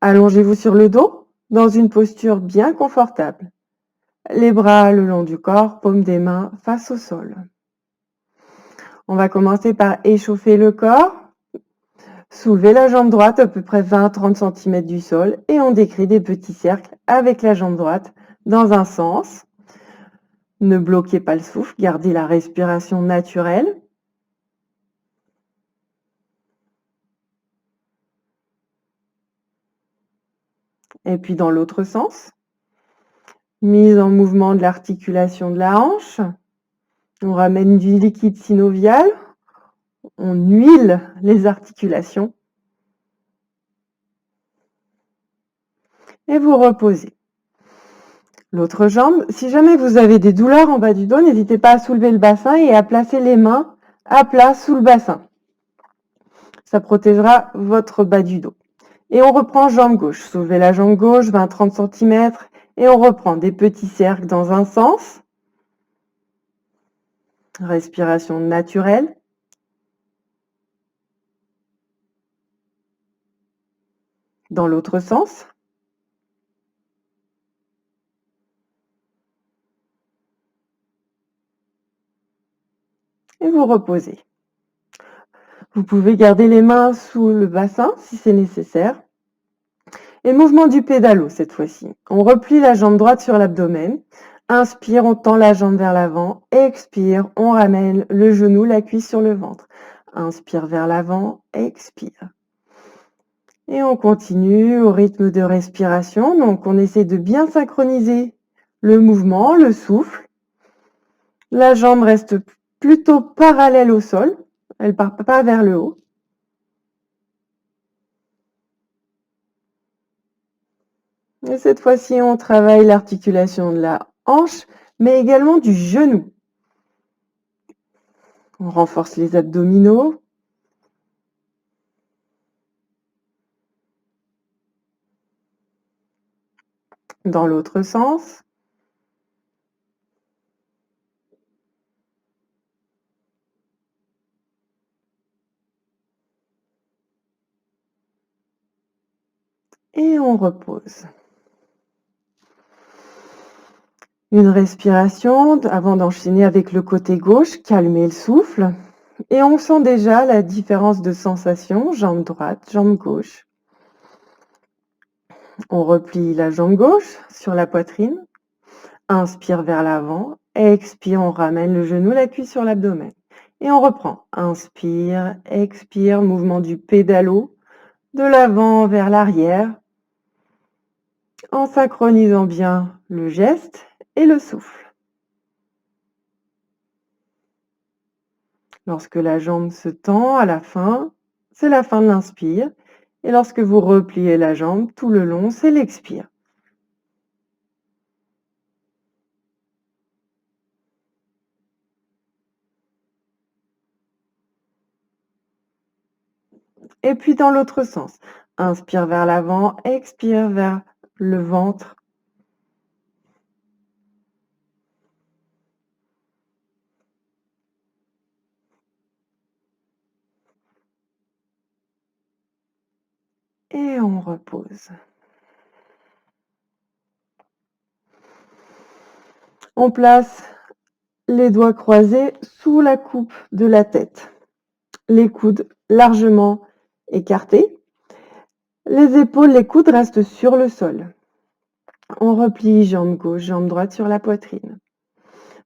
Allongez-vous sur le dos, dans une posture bien confortable. Les bras le long du corps, paume des mains face au sol. On va commencer par échauffer le corps. Soulevez la jambe droite à peu près 20-30 cm du sol et on décrit des petits cercles avec la jambe droite dans un sens. Ne bloquez pas le souffle, gardez la respiration naturelle. Et puis dans l'autre sens. Mise en mouvement de l'articulation de la hanche. On ramène du liquide synovial. On huile les articulations. Et vous reposez. L'autre jambe, si jamais vous avez des douleurs en bas du dos, n'hésitez pas à soulever le bassin et à placer les mains à plat sous le bassin. Ça protégera votre bas du dos. Et on reprend jambe gauche. Soulevez la jambe gauche, 20-30 cm, et on reprend des petits cercles dans un sens. Respiration naturelle. Dans l'autre sens. Et vous reposez. Vous pouvez garder les mains sous le bassin si c'est nécessaire. Et mouvement du pédalo cette fois-ci. On replie la jambe droite sur l'abdomen. Inspire, on tend la jambe vers l'avant. Expire, on ramène le genou, la cuisse sur le ventre. Inspire vers l'avant, expire. Et on continue au rythme de respiration. Donc on essaie de bien synchroniser le mouvement, le souffle. La jambe reste plutôt parallèle au sol. Elle ne part pas vers le haut. Et cette fois-ci, on travaille l'articulation de la hanche, mais également du genou. On renforce les abdominaux. Dans l'autre sens. Et on repose. Une respiration avant d'enchaîner avec le côté gauche, calmer le souffle. Et on sent déjà la différence de sensation, jambe droite, jambe gauche. On replie la jambe gauche sur la poitrine. Inspire vers l'avant. Expire, on ramène le genou, la cuisse sur l'abdomen. Et on reprend. Inspire, expire, mouvement du pédalo, de l'avant vers l'arrière, en synchronisant bien le geste et le souffle. Lorsque la jambe se tend à la fin, c'est la fin de l'inspire. Et lorsque vous repliez la jambe tout le long, c'est l'expire. Et puis dans l'autre sens. Inspire vers l'avant, expire vers le ventre. Et on repose. On place les doigts croisés sous la coupe de la tête. Les coudes largement écartés. Les épaules, les coudes restent sur le sol. On replie jambe gauche, jambe droite sur la poitrine.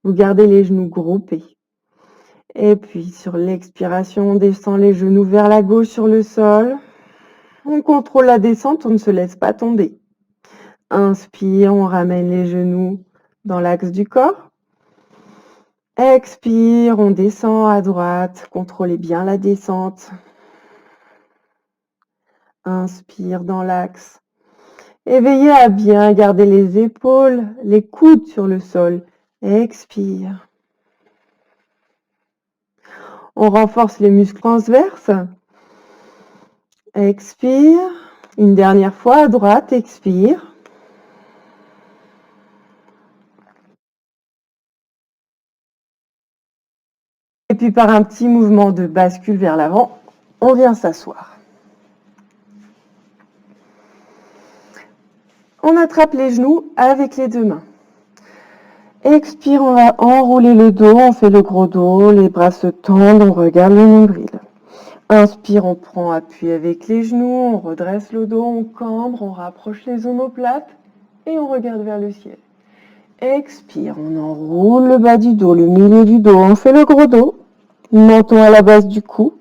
Vous gardez les genoux groupés. Et puis sur l'expiration, on descend les genoux vers la gauche sur le sol. On contrôle la descente, on ne se laisse pas tomber. Inspire, on ramène les genoux dans l'axe du corps. Expire, on descend à droite. Contrôlez bien la descente. Inspire dans l'axe. Et veillez à bien garder les épaules, les coudes sur le sol. Expire. On renforce les muscles transverses. Expire. Une dernière fois à droite, expire. Et puis par un petit mouvement de bascule vers l'avant, on vient s'asseoir. On attrape les genoux avec les deux mains. Expire, on va enrouler le dos, on fait le gros dos, les bras se tendent, on regarde le nombril. Inspire, on prend appui avec les genoux, on redresse le dos, on cambre, on rapproche les omoplates et on regarde vers le ciel. Expire, on enroule le bas du dos, le milieu du dos, on fait le gros dos, menton à la base du cou.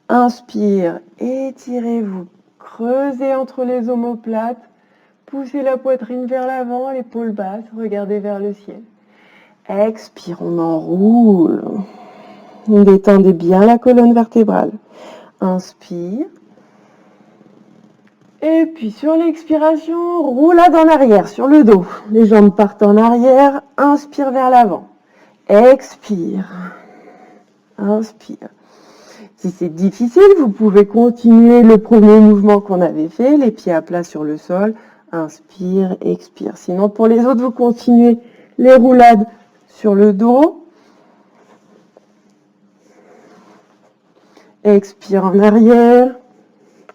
Inspire, étirez-vous, creusez entre les omoplates, poussez la poitrine vers l'avant, l'épaule basse, regardez vers le ciel. Expire, on enroule. Détendez bien la colonne vertébrale. Inspire. Et puis sur l'expiration, roulade en arrière sur le dos. Les jambes partent en arrière. Inspire vers l'avant. Expire. Inspire. Si c'est difficile, vous pouvez continuer le premier mouvement qu'on avait fait, les pieds à plat sur le sol. Inspire, expire. Sinon, pour les autres, vous continuez les roulades sur le dos. Expire en arrière.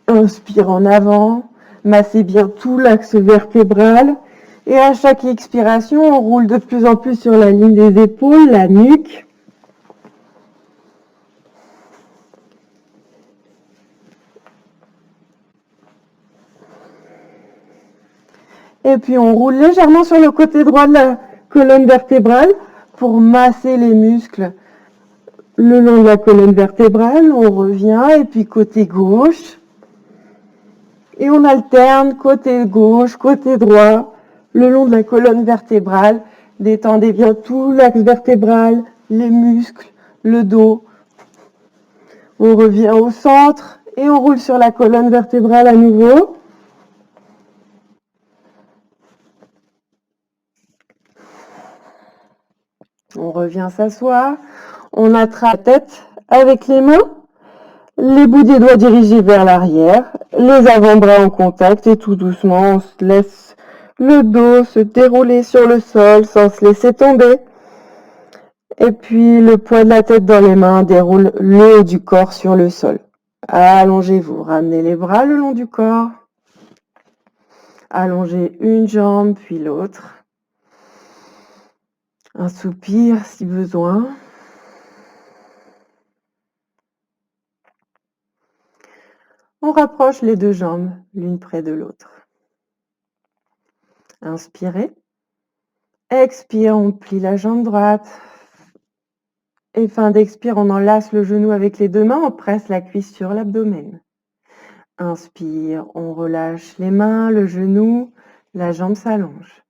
Inspire en avant. Massez bien tout l'axe vertébral. Et à chaque expiration, on roule de plus en plus sur la ligne des épaules, la nuque. Et puis on roule légèrement sur le côté droit de la colonne vertébrale pour masser les muscles le long de la colonne vertébrale. On revient et puis côté gauche. Et on alterne côté gauche, côté droit, le long de la colonne vertébrale. Détendez bien tout l'axe vertébral, les muscles, le dos. On revient au centre et on roule sur la colonne vertébrale à nouveau. On revient s'asseoir. On attrape la tête avec les mains. Les bouts des doigts dirigés vers l'arrière, les avant-bras en contact et tout doucement, on se laisse le dos se dérouler sur le sol sans se laisser tomber. Et puis le poids de la tête dans les mains déroule le haut du corps sur le sol. Allongez-vous, ramenez les bras le long du corps. Allongez une jambe puis l'autre. Un soupir si besoin. On rapproche les deux jambes l'une près de l'autre. Inspirez. Expire, on plie la jambe droite. Et fin d'expire, on enlace le genou avec les deux mains, on presse la cuisse sur l'abdomen. Inspire, on relâche les mains, le genou, la jambe s'allonge.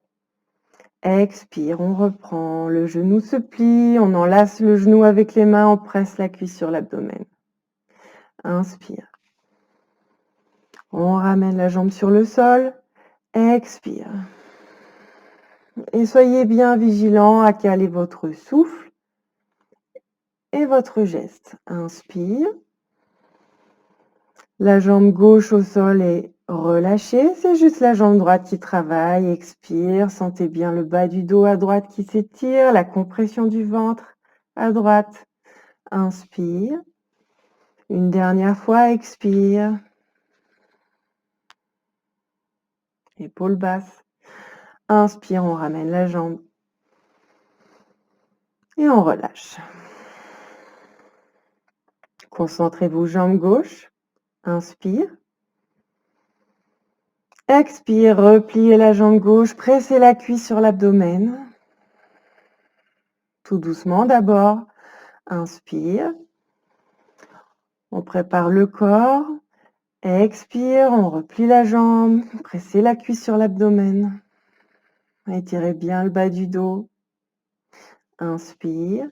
Expire, on reprend, le genou se plie, on enlace le genou avec les mains, on presse la cuisse sur l'abdomen. Inspire. On ramène la jambe sur le sol. Expire. Et soyez bien vigilant à caler votre souffle et votre geste. Inspire. La jambe gauche au sol est relâchée. C'est juste la jambe droite qui travaille. Expire. Sentez bien le bas du dos à droite qui s'étire. La compression du ventre à droite. Inspire. Une dernière fois, expire. Épaule basse. Inspire, on ramène la jambe. Et on relâche. Concentrez-vous, jambe gauche. Inspire. Expire, repliez la jambe gauche, pressez la cuisse sur l'abdomen. Tout doucement d'abord. Inspire. On prépare le corps. Expire, on replie la jambe, pressez la cuisse sur l'abdomen. Étirez bien le bas du dos. Inspire.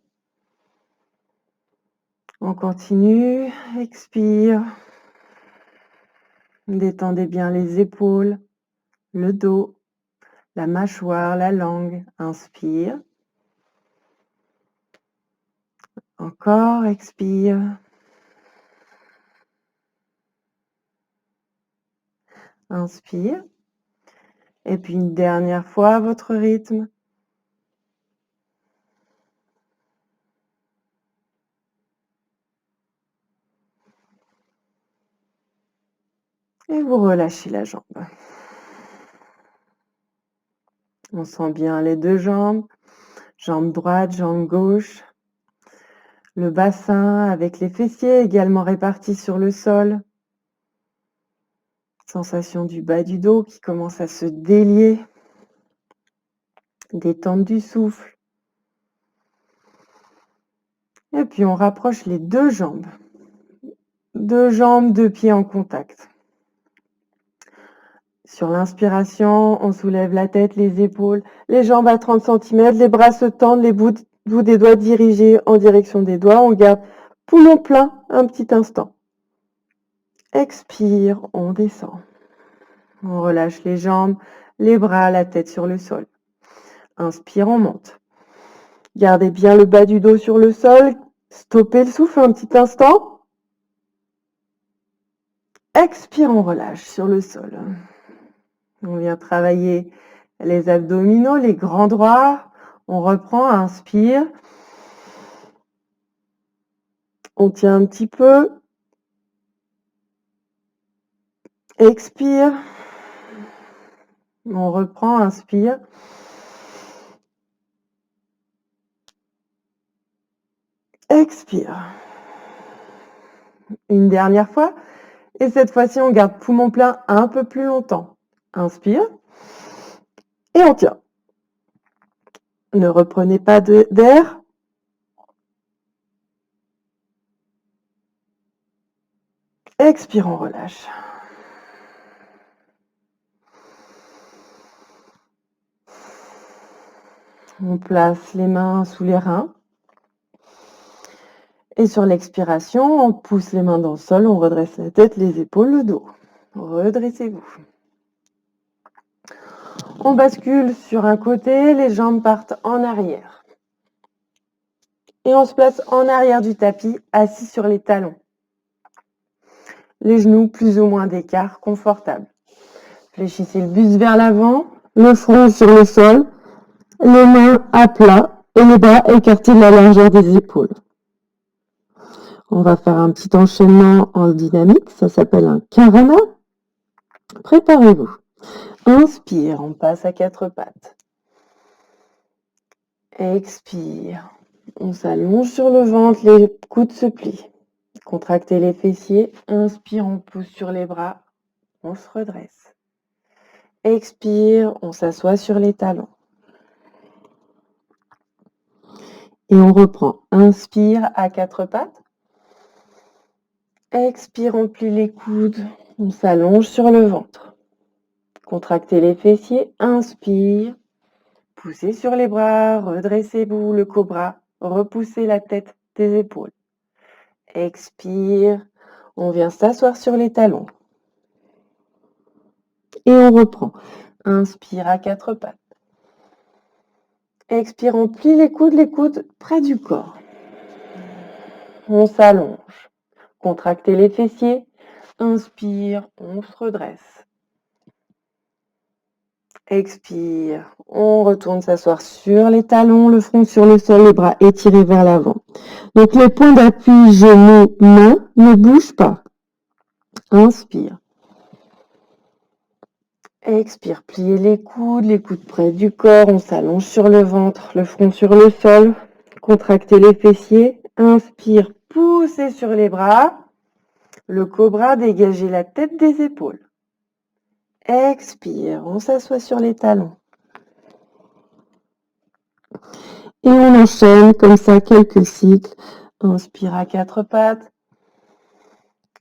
On continue. Expire. Détendez bien les épaules, le dos, la mâchoire, la langue. Inspire. Encore, expire. Inspire. Et puis une dernière fois à votre rythme. Et vous relâchez la jambe. On sent bien les deux jambes, jambe droite, jambe gauche. Le bassin avec les fessiers également répartis sur le sol. Sensation du bas du dos qui commence à se délier. Détente du souffle. Et puis on rapproche les deux jambes. Deux jambes, deux pieds en contact. Sur l'inspiration, on soulève la tête, les épaules, les jambes à 30 cm, les bras se tendent, les bouts des doigts dirigés en direction des doigts. On garde poumon plein un petit instant. Expire, on descend. On relâche les jambes, les bras, la tête sur le sol. Inspire, on monte. Gardez bien le bas du dos sur le sol. Stoppez le souffle un petit instant. Expire, on relâche sur le sol. On vient travailler les abdominaux, les grands droits. On reprend, inspire. On tient un petit peu. Expire. On reprend, inspire. Expire. Une dernière fois. Et cette fois-ci, on garde poumon plein un peu plus longtemps. Inspire. Et on tient. Ne reprenez pas d'air. Expire, on relâche. On place les mains sous les reins. Et sur l'expiration, on pousse les mains dans le sol, on redresse la tête, les épaules, le dos. Redressez-vous. On bascule sur un côté, les jambes partent en arrière. Et on se place en arrière du tapis, assis sur les talons. Les genoux plus ou moins d'écart, confortable. Fléchissez le buste vers l'avant, le front sur le sol, les mains à plat et les bras écartés de la largeur des épaules. On va faire un petit enchaînement en dynamique, ça s'appelle un karana. Préparez-vous. Inspire, on passe à quatre pattes. Expire, on s'allonge sur le ventre, les coudes se plient. Contractez les fessiers. Inspire, on pousse sur les bras, on se redresse. Expire, on s'assoit sur les talons. Et on reprend. Inspire à quatre pattes. Expire, on plie les coudes, on s'allonge sur le ventre. Contractez les fessiers. Inspire. Poussez sur les bras, redressez-vous le cobra, repoussez la tête des épaules. Expire, on vient s'asseoir sur les talons. Et on reprend. Inspire à quatre pattes. Expire, on plie les coudes près du corps. On s'allonge. Contractez les fessiers. Inspire, on se redresse. Expire, on retourne s'asseoir sur les talons, le front sur le sol, les bras étirés vers l'avant. Donc les points d'appui, genoux, mains ne bougent pas. Inspire. Expire, pliez les coudes près du corps, on s'allonge sur le ventre, le front sur le sol. Contractez les fessiers. Inspire, poussez sur les bras. Le cobra, dégagez la tête des épaules. Expire, on s'assoit sur les talons. Et on enchaîne comme ça quelques cycles. Inspire à quatre pattes.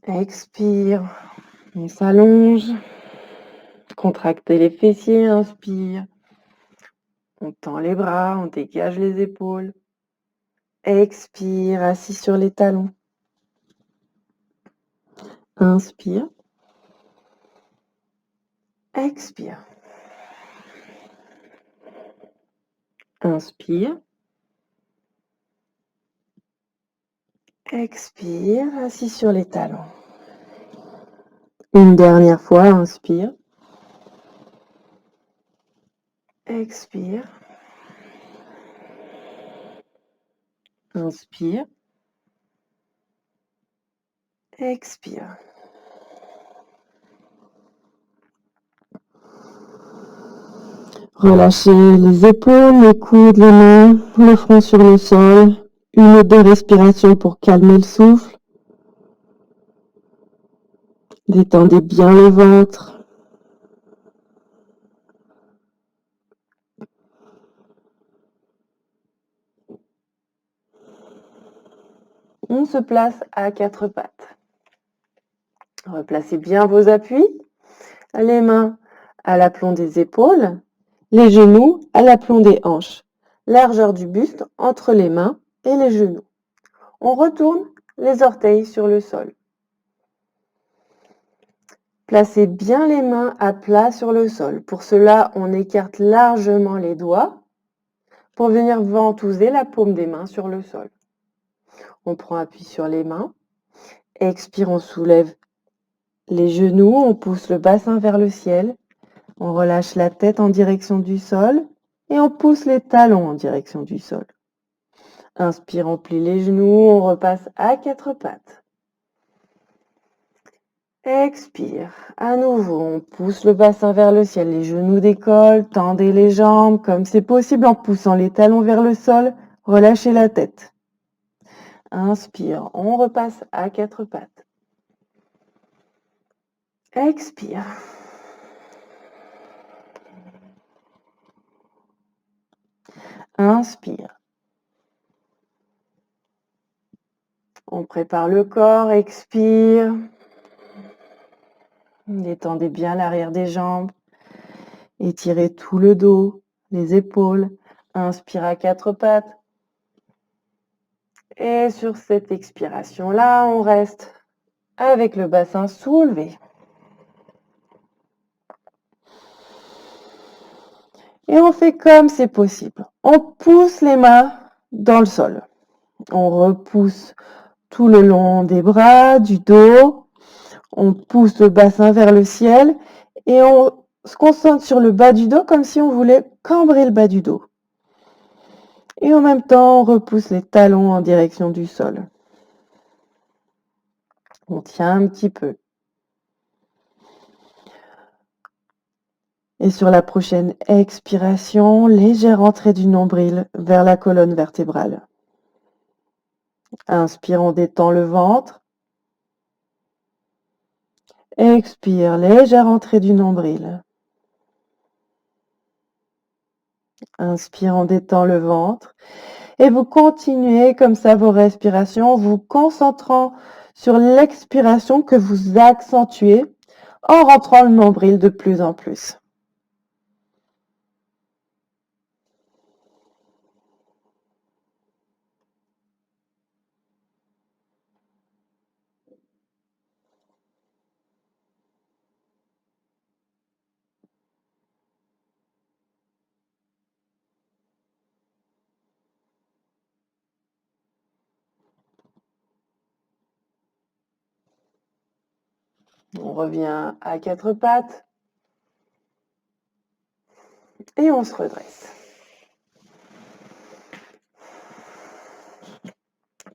Expire, on s'allonge. Contractez les fessiers, inspire. On tend les bras, on dégage les épaules. Expire, assis sur les talons. Inspire. Expire. Inspire. Expire, assis sur les talons. Une dernière fois, inspire. Expire. Inspire. Expire. Relâchez les épaules, les coudes, les mains, le front sur le sol. Une ou deux respirations pour calmer le souffle. Détendez bien le ventre. On se place à quatre pattes. Replacez bien vos appuis. Les mains à l'aplomb des épaules. Les genoux à l'aplomb des hanches. Largeur du buste entre les mains et les genoux. On retourne les orteils sur le sol. Placez bien les mains à plat sur le sol. Pour cela, on écarte largement les doigts pour venir ventouser la paume des mains sur le sol. On prend appui sur les mains. Expire, on soulève les genoux, on pousse le bassin vers le ciel. On relâche la tête en direction du sol et on pousse les talons en direction du sol. Inspire, on plie les genoux, on repasse à quatre pattes. Expire. À nouveau, on pousse le bassin vers le ciel, les genoux décollent, tendez les jambes comme c'est possible en poussant les talons vers le sol, relâchez la tête. Inspire, on repasse à quatre pattes. Expire. Inspire. On prépare le corps, expire. Détendez bien l'arrière des jambes. Étirez tout le dos, les épaules. Inspire à quatre pattes. Et sur cette expiration-là, on reste avec le bassin soulevé. Et on fait comme c'est possible. On pousse les mains dans le sol. On repousse tout le long des bras, du dos. On pousse le bassin vers le ciel et on se concentre sur le bas du dos comme si on voulait cambrer le bas du dos. Et en même temps, on repousse les talons en direction du sol. On tient un petit peu. Et sur la prochaine expiration, légère entrée du nombril vers la colonne vertébrale. Inspire, on détend le ventre. Expire, légère entrée du nombril. Inspire, on détend le ventre. Et vous continuez comme ça vos respirations, vous concentrant sur l'expiration que vous accentuez en rentrant le nombril de plus en plus. On revient à quatre pattes et on se redresse.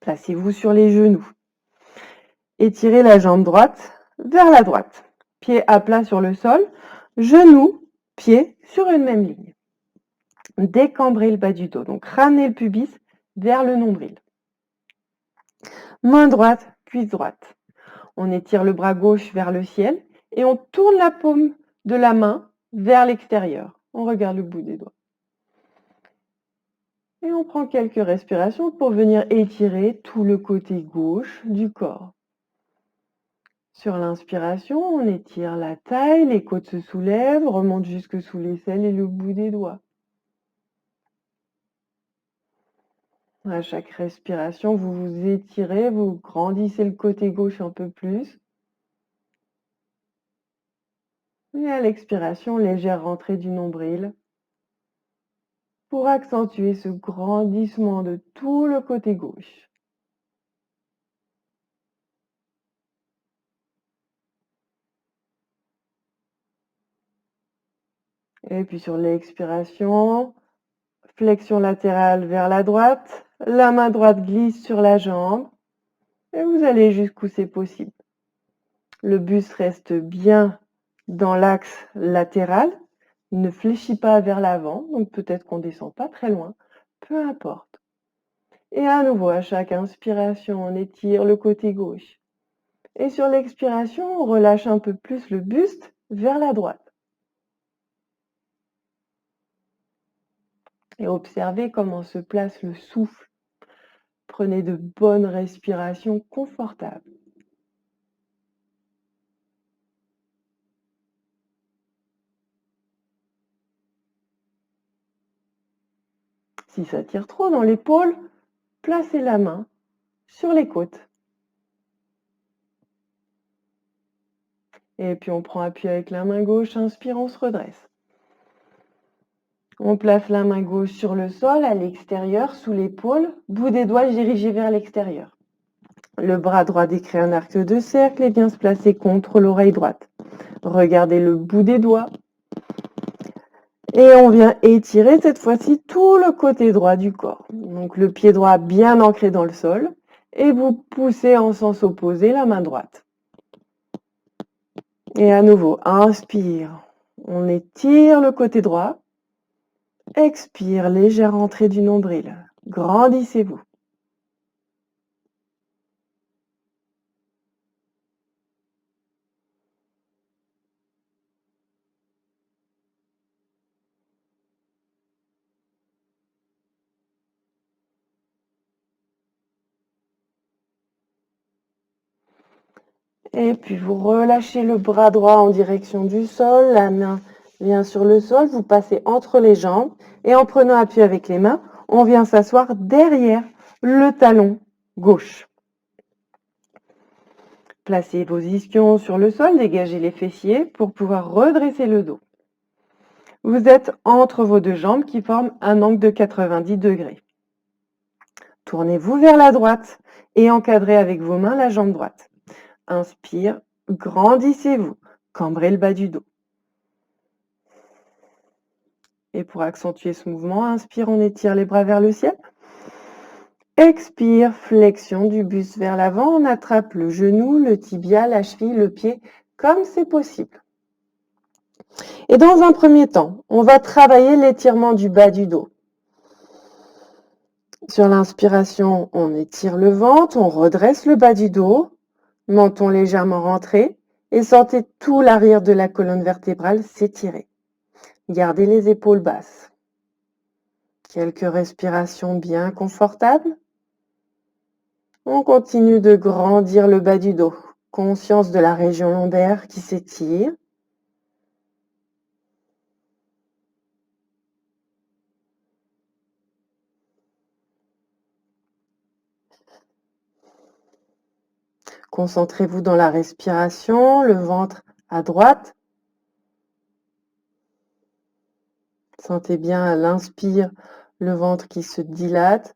Placez-vous sur les genoux. Étirez la jambe droite vers la droite. Pied à plat sur le sol, genoux, pieds sur une même ligne. Décambrez le bas du dos, donc ramenez le pubis vers le nombril. Main droite, cuisse droite. On étire le bras gauche vers le ciel et on tourne la paume de la main vers l'extérieur. On regarde le bout des doigts. Et on prend quelques respirations pour venir étirer tout le côté gauche du corps. Sur l'inspiration, on étire la taille, les côtes se soulèvent, remontent jusque sous l'aisselle et le bout des doigts. À chaque respiration, vous vous étirez, vous grandissez le côté gauche un peu plus. Et à l'expiration, légère rentrée du nombril pour accentuer ce grandissement de tout le côté gauche. Et puis sur l'expiration, flexion latérale vers la droite, la main droite glisse sur la jambe et vous allez jusqu'où c'est possible. Le buste reste bien dans l'axe latéral, ne fléchit pas vers l'avant, donc peut-être qu'on descend pas très loin, peu importe. Et à nouveau, à chaque inspiration, on étire le côté gauche. Et sur l'expiration, on relâche un peu plus le buste vers la droite. Et observez comment se place le souffle. Prenez de bonnes respirations confortables. Si ça tire trop dans l'épaule, placez la main sur les côtes. Et puis on prend appui avec la main gauche, inspire, on se redresse. On place la main gauche sur le sol, à l'extérieur, sous l'épaule, bout des doigts dirigé vers l'extérieur. Le bras droit décrit un arc de cercle et vient se placer contre l'oreille droite. Regardez le bout des doigts. Et on vient étirer cette fois-ci tout le côté droit du corps. Donc le pied droit bien ancré dans le sol et vous poussez en sens opposé la main droite. Et à nouveau, inspire. On étire le côté droit. Expire, légère entrée du nombril. Grandissez-vous. Et puis vous relâchez le bras droit en direction du sol, la main vient sur le sol, vous passez entre les jambes et en prenant appui avec les mains, on vient s'asseoir derrière le talon gauche. Placez vos ischions sur le sol, dégagez les fessiers pour pouvoir redresser le dos. Vous êtes entre vos deux jambes qui forment un angle de 90 degrés. Tournez-vous vers la droite et encadrez avec vos mains la jambe droite. Inspire, grandissez-vous, cambrez le bas du dos. Et pour accentuer ce mouvement, inspire, on étire les bras vers le ciel. Expire, flexion du buste vers l'avant, on attrape le genou, le tibia, la cheville, le pied, comme c'est possible. Et dans un premier temps, on va travailler l'étirement du bas du dos. Sur l'inspiration, on étire le ventre, on redresse le bas du dos, menton légèrement rentré et sentez tout l'arrière de la colonne vertébrale s'étirer. Gardez les épaules basses. Quelques respirations bien confortables. On continue de grandir le bas du dos. Conscience de la région lombaire qui s'étire. Concentrez-vous dans la respiration, le ventre à droite. Sentez bien à l'inspire le ventre qui se dilate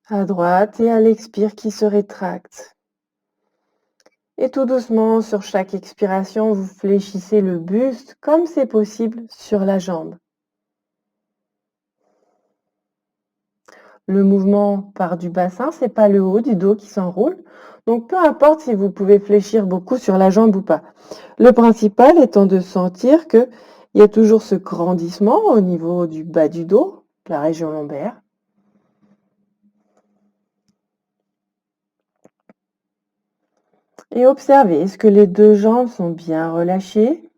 à droite et à l'expire qui se rétracte. Et tout doucement, sur chaque expiration, vous fléchissez le buste comme c'est possible sur la jambe. Le mouvement part du bassin, c'est pas le haut du dos qui s'enroule. Donc peu importe si vous pouvez fléchir beaucoup sur la jambe ou pas. Le principal étant de sentir qu'il y a toujours ce grandissement au niveau du bas du dos, la région lombaire. Et observez, est-ce que les deux jambes sont bien relâchées?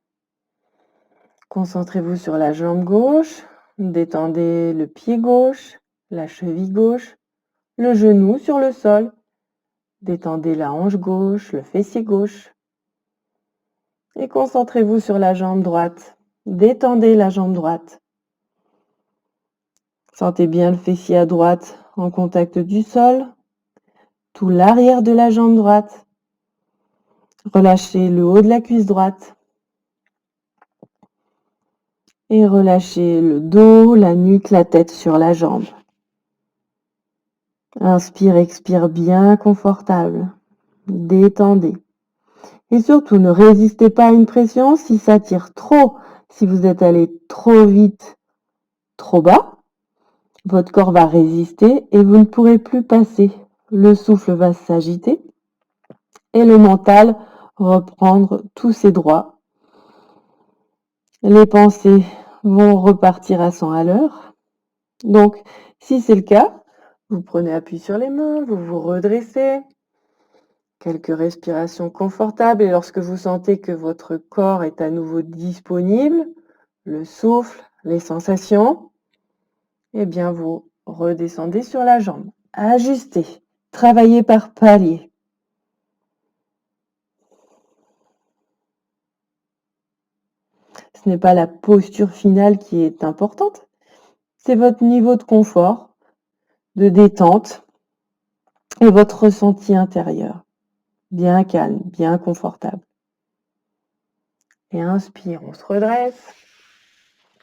Concentrez-vous sur la jambe gauche, détendez le pied gauche, la cheville gauche, le genou sur le sol, détendez la hanche gauche, le fessier gauche. Et concentrez-vous sur la jambe droite, détendez la jambe droite. Sentez bien le fessier à droite en contact du sol, tout l'arrière de la jambe droite. Relâchez le haut de la cuisse droite. Et relâchez le dos, la nuque, la tête sur la jambe. Inspire, expire bien confortable. Détendez. Et surtout, ne résistez pas à une pression. Si ça tire trop, si vous êtes allé trop vite, trop bas, votre corps va résister et vous ne pourrez plus passer. Le souffle va s'agiter et le mental reprendre tous ses droits. Les pensées vont repartir à 100 à l'heure. Donc, si c'est le cas, vous prenez appui sur les mains, vous vous redressez. Quelques respirations confortables et lorsque vous sentez que votre corps est à nouveau disponible, le souffle, les sensations, eh bien vous redescendez sur la jambe. Ajustez, travaillez par paliers. Ce n'est pas la posture finale qui est importante, c'est votre niveau de confort, de détente et votre ressenti intérieur. Bien calme, bien confortable. Et inspire, on se redresse.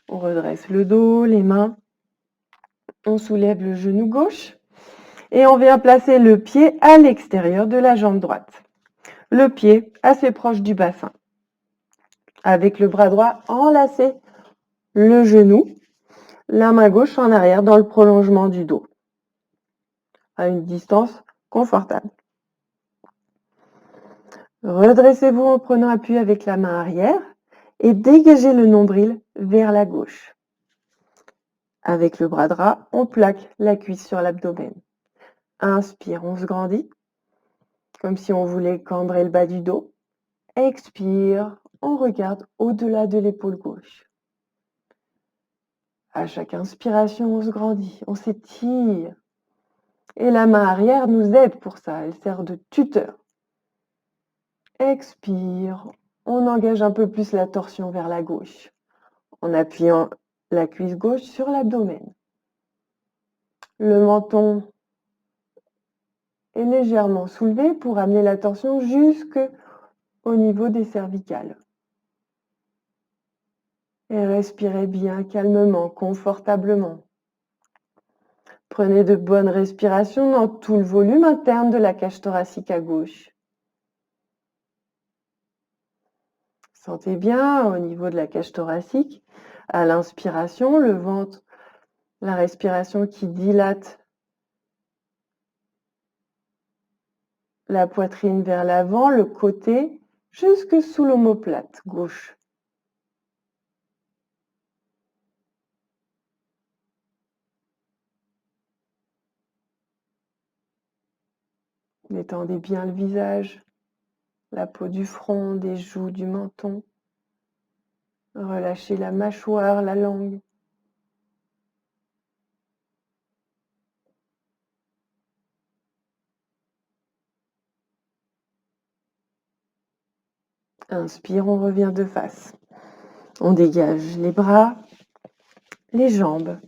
On redresse le dos, les mains. On soulève le genou gauche et on vient placer le pied à l'extérieur de la jambe droite. Le pied assez proche du bassin. Avec le bras droit enlacé, le genou, la main gauche en arrière dans le prolongement du dos, à une distance confortable. Redressez-vous en prenant appui avec la main arrière et dégagez le nombril vers la gauche. Avec le bras droit, on plaque la cuisse sur l'abdomen. Inspire, on se grandit, comme si on voulait cambrer le bas du dos. Expire, on regarde au-delà de l'épaule gauche. À chaque inspiration, on se grandit, on s'étire. Et la main arrière nous aide pour ça, elle sert de tuteur. Expire, on engage un peu plus la torsion vers la gauche, en appuyant la cuisse gauche sur l'abdomen. Le menton est légèrement soulevé pour amener la torsion jusqu'au niveau des cervicales. Et respirez bien, calmement, confortablement. Prenez de bonnes respirations dans tout le volume interne de la cage thoracique à gauche. Sentez bien au niveau de la cage thoracique, à l'inspiration, le ventre, la respiration qui dilate la poitrine vers l'avant, le côté, jusque sous l'omoplate gauche. Détendez bien le visage, la peau du front, des joues, du menton. Relâchez la mâchoire, la langue. Inspire, on revient de face. On dégage les bras, les jambes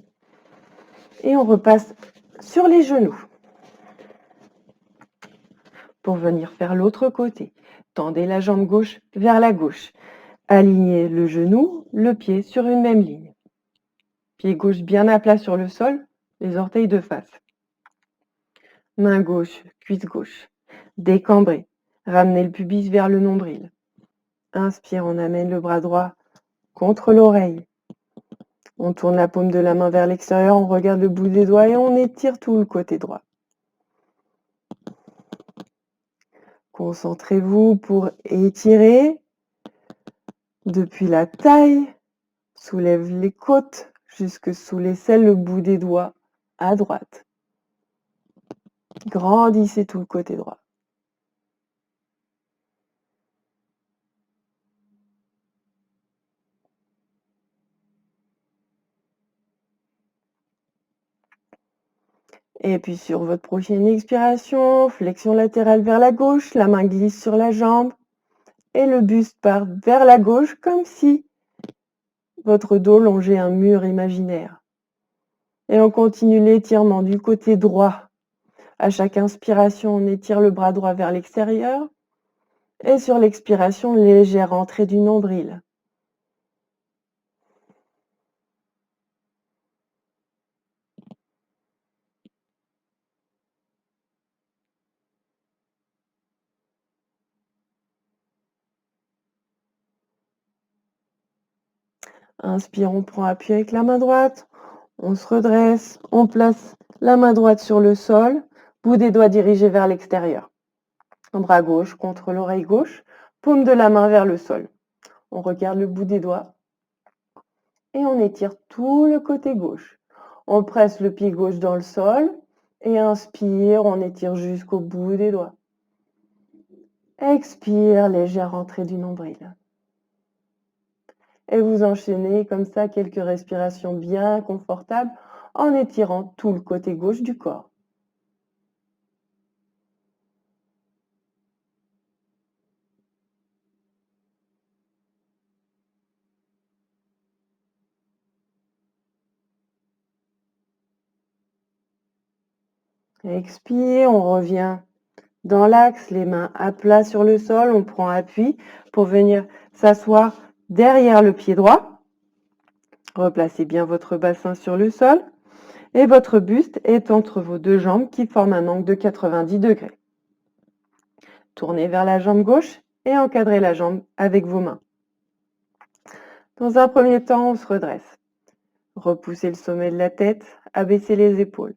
et on repasse sur les genoux. Pour venir faire l'autre côté, tendez la jambe gauche vers la gauche. Alignez le genou, le pied sur une même ligne. Pied gauche bien à plat sur le sol, les orteils de face. Main gauche, cuisse gauche. Décambrez. Ramenez le pubis vers le nombril. Inspire, on amène le bras droit contre l'oreille. On tourne la paume de la main vers l'extérieur, on regarde le bout des doigts et on étire tout le côté droit. Concentrez-vous pour étirer depuis la taille, soulève les côtes jusque sous l'aisselle, le bout des doigts à droite. Grandissez tout le côté droit. Et puis sur votre prochaine expiration, flexion latérale vers la gauche, la main glisse sur la jambe et le buste part vers la gauche comme si votre dos longeait un mur imaginaire. Et on continue l'étirement du côté droit. À chaque inspiration, on étire le bras droit vers l'extérieur. Et sur l'expiration, légère entrée du nombril. Inspire, on prend appui avec la main droite. On se redresse. On place la main droite sur le sol. Bout des doigts dirigés vers l'extérieur. Bras gauche contre l'oreille gauche. Paume de la main vers le sol. On regarde le bout des doigts. et on étire tout le côté gauche. On presse le pied gauche dans le sol et inspire, on étire jusqu'au bout des doigts. Expire, légère rentrée du nombril. Et vous enchaînez comme ça quelques respirations bien confortables en étirant tout le côté gauche du corps. Expire, on revient dans l'axe, les mains à plat sur le sol, on prend appui pour venir s'asseoir derrière le pied droit. Replacez bien votre bassin sur le sol et votre buste est entre vos deux jambes qui forment un angle de 90 degrés. Tournez vers la jambe gauche et encadrez la jambe avec vos mains. Dans un premier temps, on se redresse. Repoussez le sommet de la tête, abaissez les épaules.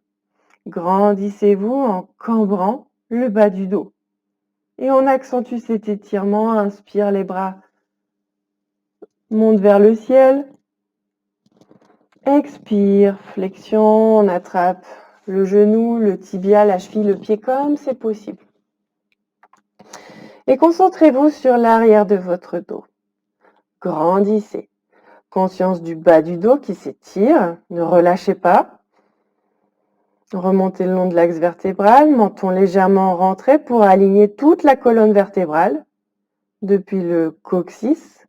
Grandissez-vous en cambrant le bas du dos. Et on accentue cet étirement, inspire les bras, monte vers le ciel. Expire, flexion, on attrape le genou, le tibia, la cheville, le pied comme c'est possible. Et concentrez-vous sur l'arrière de votre dos. Grandissez. Conscience du bas du dos qui s'étire, ne relâchez pas. Remontez le long de l'axe vertébral, menton légèrement rentré pour aligner toute la colonne vertébrale, depuis le coccyx,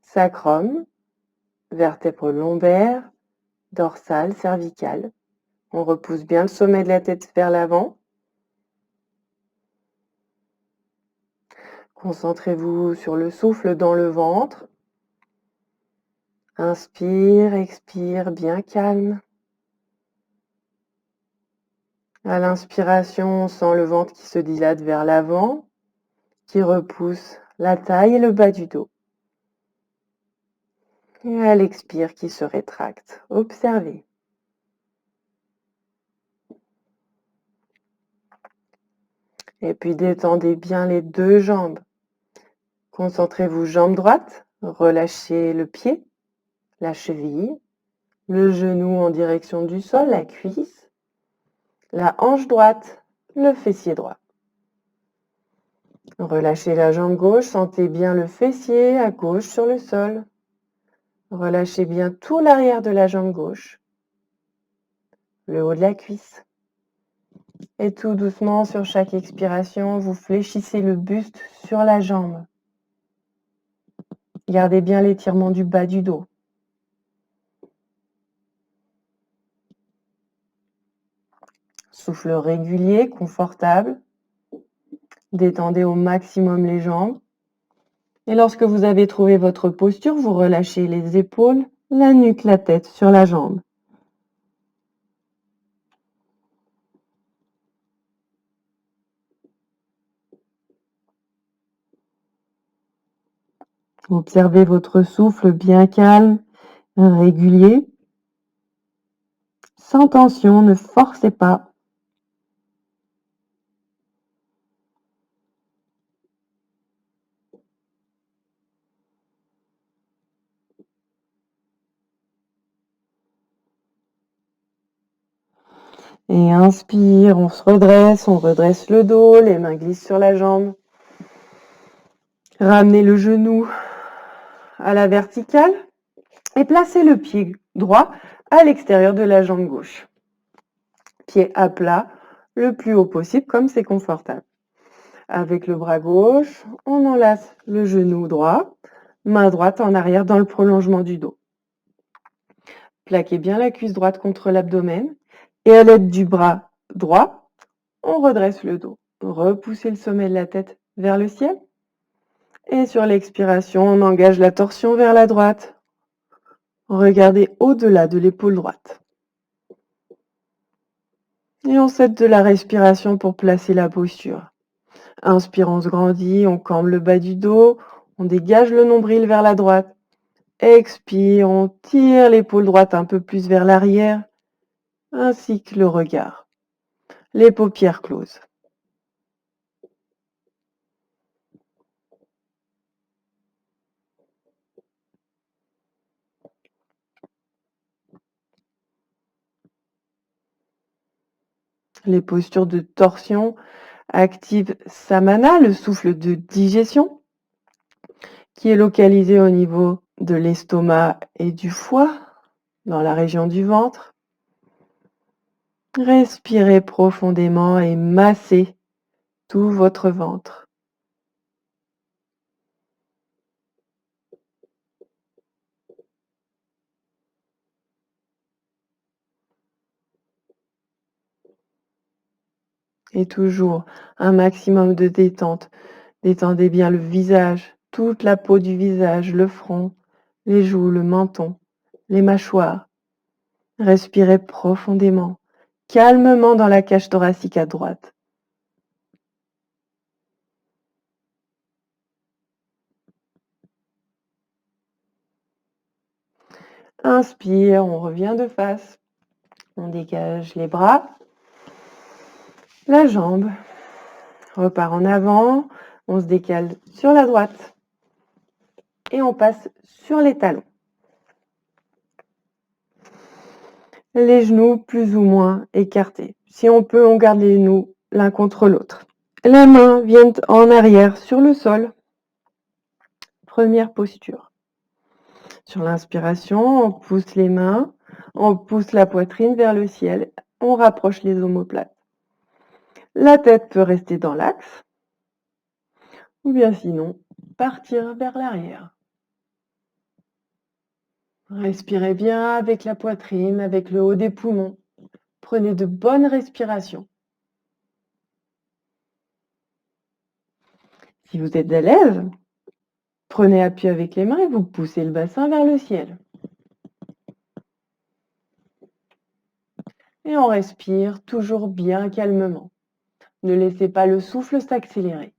sacrum, vertèbre lombaire, dorsale, cervicale. On repousse bien le sommet de la tête vers l'avant. Concentrez-vous sur le souffle dans le ventre. Inspire, expire, bien calme. À l'inspiration, on sent le ventre qui se dilate vers l'avant, qui repousse la taille et le bas du dos. Et à l'expire, qui se rétracte. Observez. Et puis détendez bien les deux jambes. Concentrez-vous jambe droite, relâchez le pied, la cheville, le genou en direction du sol, la cuisse, la hanche droite, le fessier droit. Relâchez la jambe gauche, sentez bien le fessier à gauche sur le sol. Relâchez bien tout l'arrière de la jambe gauche, le haut de la cuisse. Et tout doucement, sur chaque expiration, vous fléchissez le buste sur la jambe. Gardez bien l'étirement du bas du dos. Souffle régulier, confortable. Détendez au maximum les jambes. Et lorsque vous avez trouvé votre posture, vous relâchez les épaules, la nuque, la tête sur la jambe. Observez votre souffle bien calme, régulier. Sans tension, ne forcez pas. Et inspire, on redresse le dos, les mains glissent sur la jambe. Ramenez le genou à la verticale et placez le pied droit à l'extérieur de la jambe gauche. Pied à plat, le plus haut possible, comme c'est confortable. Avec le bras gauche, on enlace le genou droit, main droite en arrière dans le prolongement du dos. Plaquez bien la cuisse droite contre l'abdomen et à l'aide du bras droit, on redresse le dos. Repoussez le sommet de la tête vers le ciel. Et sur l'expiration, on engage la torsion vers la droite. Regardez au-delà de l'épaule droite. Et on s'aide de la respiration pour placer la posture. Inspire, on se grandit, on cambre le bas du dos, on dégage le nombril vers la droite. Expire, on tire l'épaule droite un peu plus vers l'arrière, ainsi que le regard. Les paupières closes. Les postures de torsion activent Samana, le souffle de digestion, qui est localisé au niveau de l'estomac et du foie, dans la région du ventre. Respirez profondément et massez tout votre ventre. Et toujours un maximum de détente. Détendez bien le visage, toute la peau du visage, le front, les joues, le menton, les mâchoires. Respirez profondément, calmement dans la cage thoracique à droite. Inspire, on revient de face. On dégage les bras, la jambe. Repart en avant, on se décale sur la droite et on passe sur les talons. Les genoux plus ou moins écartés. Si on peut, on garde les genoux l'un contre l'autre. Les mains viennent en arrière sur le sol. Première posture. Sur l'inspiration, on pousse les mains, on pousse la poitrine vers le ciel, on rapproche les omoplates. La tête peut rester dans l'axe, ou bien sinon, partir vers l'arrière. Respirez bien avec la poitrine, avec le haut des poumons. Prenez de bonnes respirations. Si vous êtes à l'aise, prenez appui avec les mains et vous poussez le bassin vers le ciel. Et on respire toujours bien calmement. Ne laissez pas le souffle s'accélérer.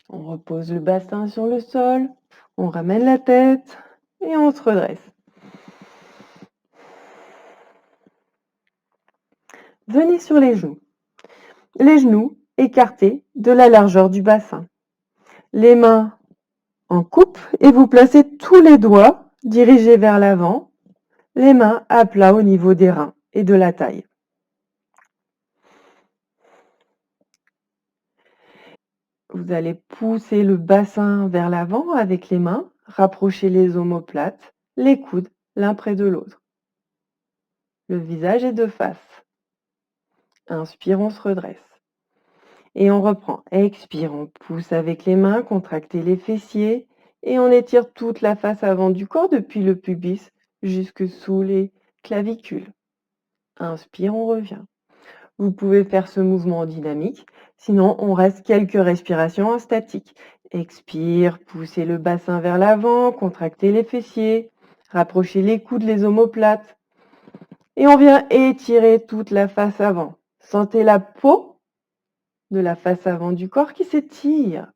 On repose le bassin sur le sol, on ramène la tête et on se redresse. Venez sur les genoux. Les genoux écartés de la largeur du bassin. Les mains en coupe et vous placez tous les doigts dirigés vers l'avant, les mains à plat au niveau des reins et de la taille. Vous allez pousser le bassin vers l'avant avec les mains, rapprocher les omoplates, les coudes l'un près de l'autre. Le visage est de face. Inspire, on se redresse. Et on reprend. Expire, on pousse avec les mains, contractez les fessiers et on étire toute la face avant du corps depuis le pubis jusque sous les clavicules. Inspire, on revient. Vous pouvez faire ce mouvement en dynamique, sinon on reste quelques respirations en statique. Expire, poussez le bassin vers l'avant, contractez les fessiers, rapprochez les coudes, les omoplates. Et on vient étirer toute la face avant. Sentez la peau de la face avant du corps qui s'étire.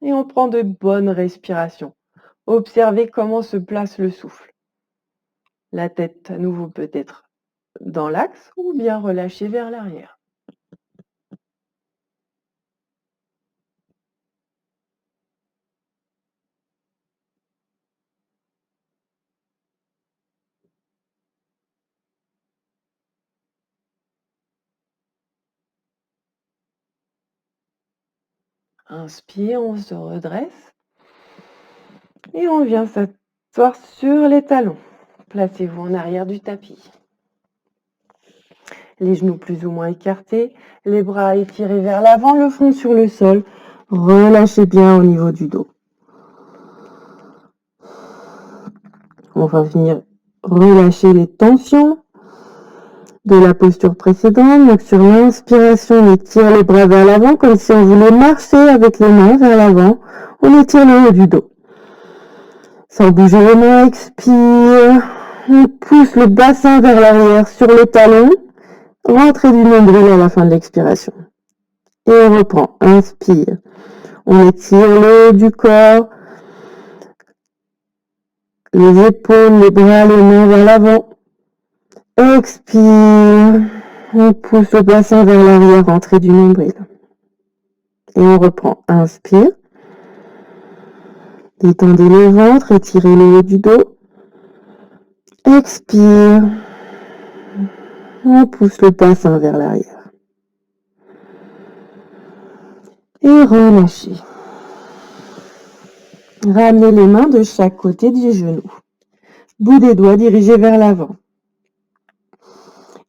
Et on prend de bonnes respirations. Observez comment se place le souffle. La tête à nouveau peut être dans l'axe ou bien relâchée vers l'arrière. Inspire, on se redresse. Et on vient s'asseoir sur les talons. Placez-vous en arrière du tapis. Les genoux plus ou moins écartés, les bras étirés vers l'avant, le front sur le sol. Relâchez bien au niveau du dos. On va venir relâcher les tensions de la posture précédente. Donc sur l'inspiration, on étire les bras vers l'avant comme si on voulait marcher avec les mains vers l'avant. On étire le haut du dos. Sans bouger les mains, expire. On pousse le bassin vers l'arrière sur les talons. Rentrée du nombril à la fin de l'expiration. Et on reprend. Inspire. On étire le haut du corps. Les épaules, les bras, les mains vers l'avant. Expire. On pousse le bassin vers l'arrière, entrée du nombril. Et on reprend. Inspire. Détendez le ventre, étirez le haut du dos. Expire. On pousse le bassin vers l'arrière. Et relâchez. Ramenez les mains de chaque côté du genou. Bout des doigts dirigés vers l'avant.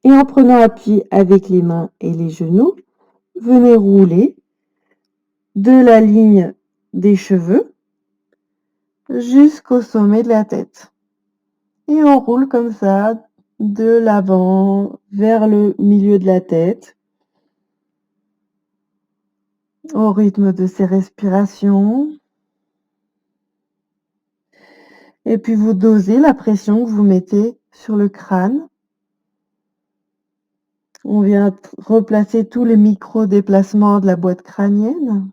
Et en prenant appui avec les mains et les genoux, venez rouler de la ligne des cheveux jusqu'au sommet de la tête. Et on roule comme ça de l'avant vers le milieu de la tête au rythme de ses respirations. Et puis vous dosez la pression que vous mettez sur le crâne. On vient replacer tous les micro-déplacements de la boîte crânienne,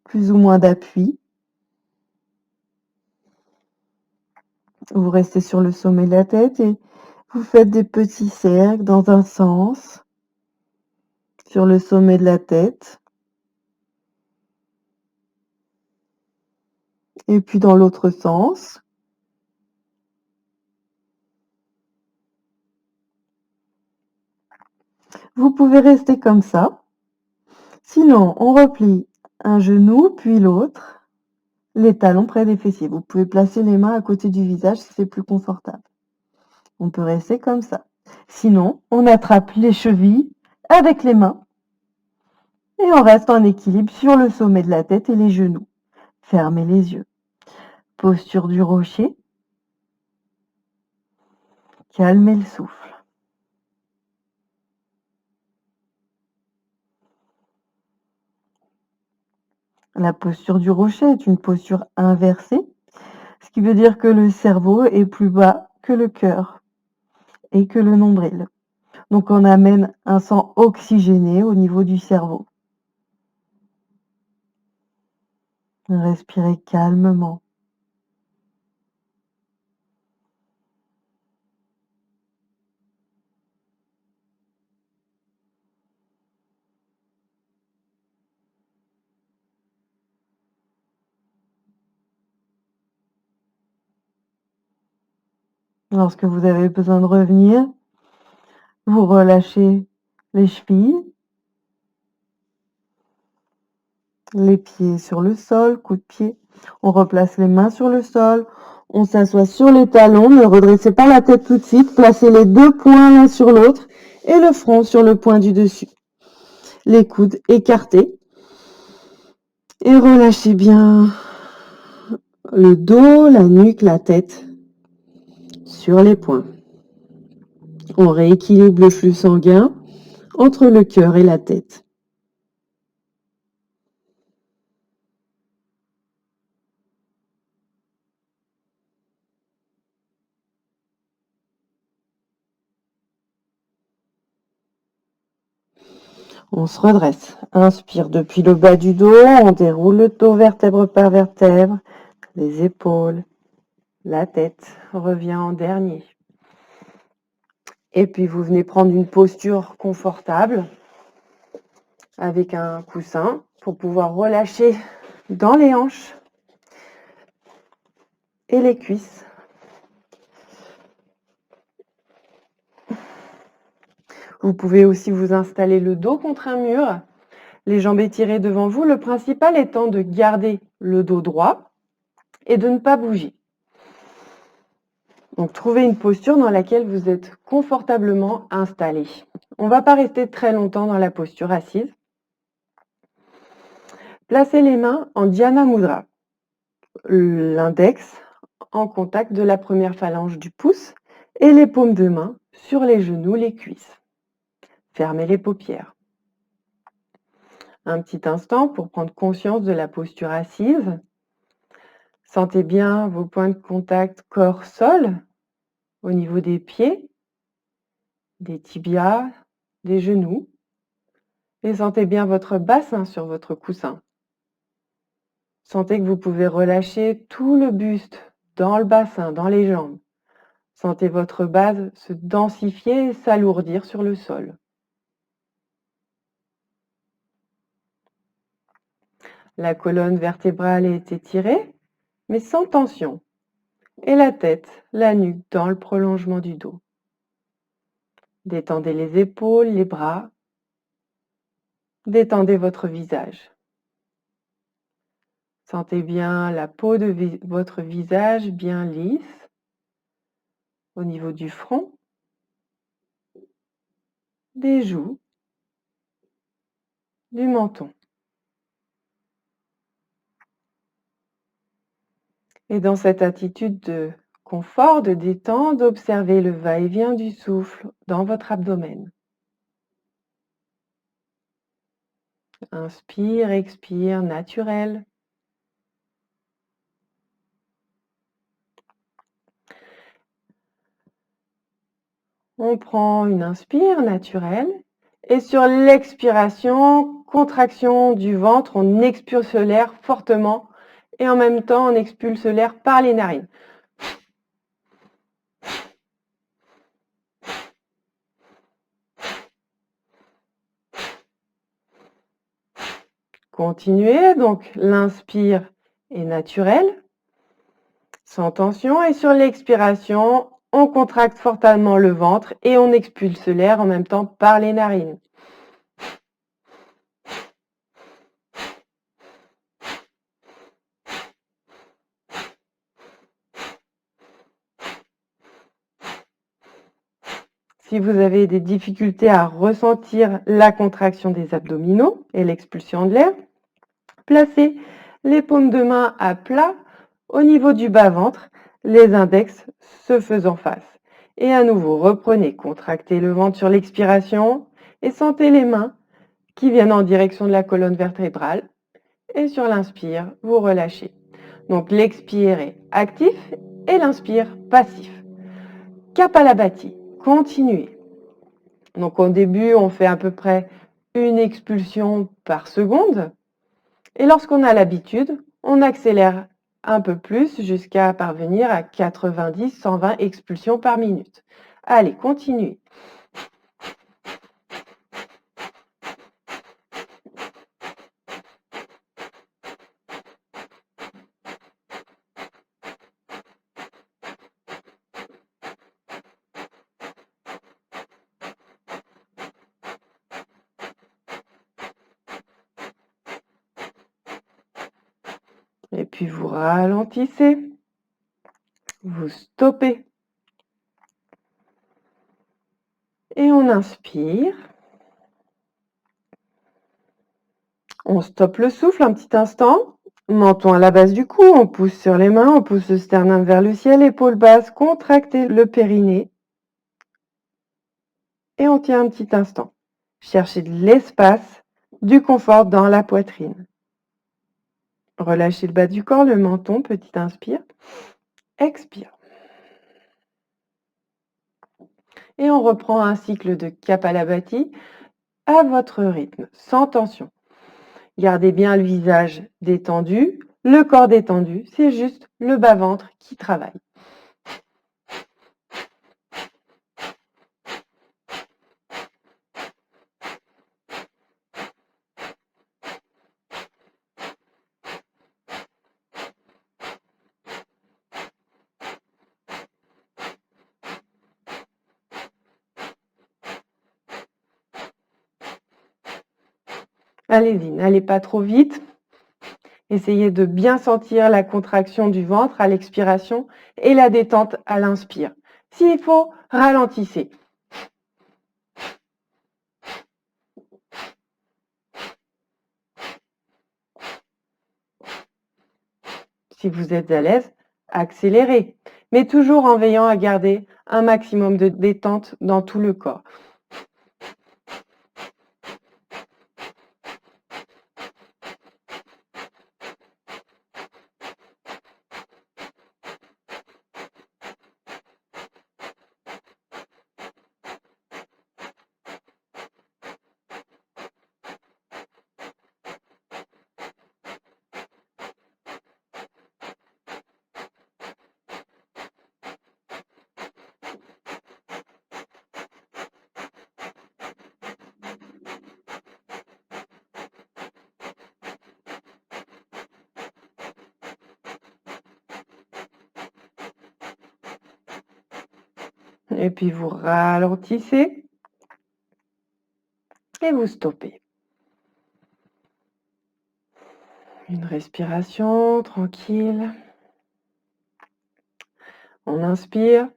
plus ou moins d'appui. Vous restez sur le sommet de la tête et vous faites des petits cercles dans un sens sur le sommet de la tête. Et puis dans l'autre sens. Vous pouvez rester comme ça. Sinon, on replie un genou, puis l'autre, les talons près des fessiers. Vous pouvez placer les mains à côté du visage si c'est plus confortable. On peut rester comme ça. Sinon, on attrape les chevilles avec les mains et on reste en équilibre sur le sommet de la tête et les genoux. Fermez les yeux. Posture du rocher. Calmez le souffle. La posture du rocher est une posture inversée, ce qui veut dire que le cerveau est plus bas que le cœur et que le nombril. Donc on amène un sang oxygéné au niveau du cerveau. Respirez calmement. Lorsque vous avez besoin de revenir, vous relâchez les chevilles, les pieds sur le sol, coup de pied. On replace les mains sur le sol. On s'assoit sur les talons. Ne redressez pas la tête tout de suite. Placez les deux poings l'un sur l'autre et le front sur le point du dessus. Les coudes écartés. Et relâchez bien le dos, la nuque, la tête sur les poings. On rééquilibre le flux sanguin entre le cœur et la tête. On se redresse. Inspire depuis le bas du dos. On déroule le dos vertèbre par vertèbre. Les épaules, la tête revient en dernier. Et puis vous venez prendre une posture confortable avec un coussin pour pouvoir relâcher dans les hanches et les cuisses. Vous pouvez aussi vous installer le dos contre un mur, les jambes étirées devant vous, le principal étant de garder le dos droit et de ne pas bouger. Donc trouvez une posture dans laquelle vous êtes confortablement installé. On ne va pas rester très longtemps dans la posture assise. Placez les mains en Dhyana Mudra, l'index en contact de la première phalange du pouce et les paumes de main sur les genoux, les cuisses. Fermez les paupières. Un petit instant pour prendre conscience de la posture assise. Sentez bien vos points de contact corps-sol au niveau des pieds, des tibias, des genoux. Et sentez bien votre bassin sur votre coussin. Sentez que vous pouvez relâcher tout le buste dans le bassin, dans les jambes. Sentez votre base se densifier et s'alourdir sur le sol. La colonne vertébrale est étirée, mais sans tension. Et la tête, la nuque dans le prolongement du dos. Détendez les épaules, les bras. Détendez votre visage. Sentez bien la peau de votre visage bien lisse au niveau du front, des joues, du menton. Et dans cette attitude de confort, de détente, observez le va-et-vient du souffle dans votre abdomen. Inspire, expire, naturel. On prend une inspire naturelle et sur l'expiration, contraction du ventre, on expulse l'air fortement et en même temps on expulse l'air par les narines. Continuez, donc l'inspire est naturel, sans tension, et sur l'expiration, on contracte fortement le ventre et on expulse l'air en même temps par les narines. Si vous avez des difficultés à ressentir la contraction des abdominaux et l'expulsion de l'air, placez les paumes de main à plat au niveau du bas-ventre, les index se faisant face. Et à nouveau, reprenez, contractez le ventre sur l'expiration et sentez les mains qui viennent en direction de la colonne vertébrale. Et sur l'inspire, vous relâchez. Donc l'expire est actif et l'inspire passif. Kapalabhati, continuez. Donc au début, on fait à peu près une expulsion par seconde. Et lorsqu'on a l'habitude, on accélère un peu plus jusqu'à parvenir à 90-120 expulsions par minute. Allez, continuez. Et puis vous ralentissez, vous stoppez. Et on inspire. On stoppe le souffle un petit instant. Menton à la base du cou, on pousse sur les mains, on pousse le sternum vers le ciel, épaules basses, contractez le périnée. Et on tient un petit instant. Cherchez de l'espace, du confort dans la poitrine. Relâchez le bas du corps, le menton, petit inspire, expire. Et on reprend un cycle de Kapalabhati à votre rythme, sans tension. Gardez bien le visage détendu, le corps détendu, c'est juste le bas-ventre qui travaille. Allez-y, n'allez pas trop vite. Essayez de bien sentir la contraction du ventre à l'expiration et la détente à l'inspire. S'il faut, ralentissez. Si vous êtes à l'aise, accélérez, mais toujours en veillant à garder un maximum de détente dans tout le corps. Et puis vous ralentissez et vous stoppez. Une respiration tranquille. On inspire.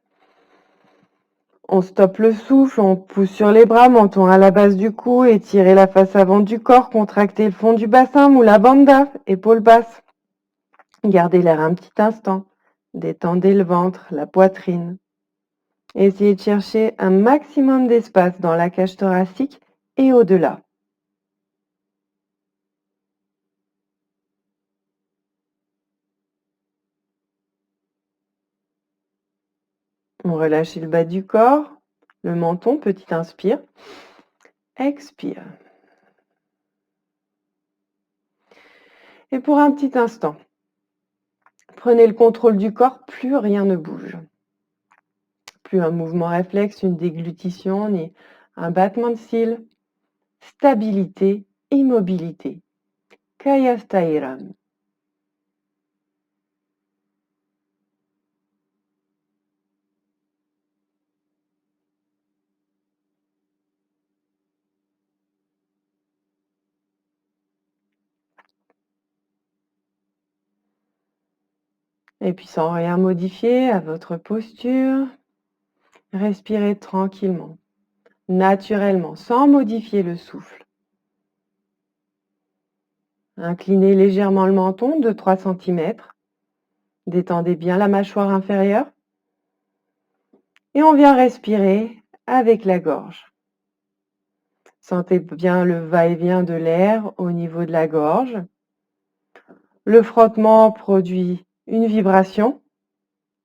On stoppe le souffle, on pousse sur les bras, menton à la base du cou, étirez la face avant du corps, contractez le fond du bassin, Mula Bandha, épaules basses. Gardez l'air un petit instant. Détendez le ventre, la poitrine. Essayez de chercher un maximum d'espace dans la cage thoracique et au-delà. On relâche le bas du corps, le menton, petit inspire. Expire. Et pour un petit instant, prenez le contrôle du corps, plus rien ne bouge. Plus un mouvement réflexe, une déglutition, ni un battement de cils. Stabilité, immobilité. Kaya Stairam. Et puis sans rien modifier à votre posture, respirez tranquillement, naturellement, sans modifier le souffle. Inclinez légèrement le menton de 3 cm. Détendez bien la mâchoire inférieure. Et on vient respirer avec la gorge. Sentez bien le va-et-vient de l'air au niveau de la gorge. Le frottement produit une vibration.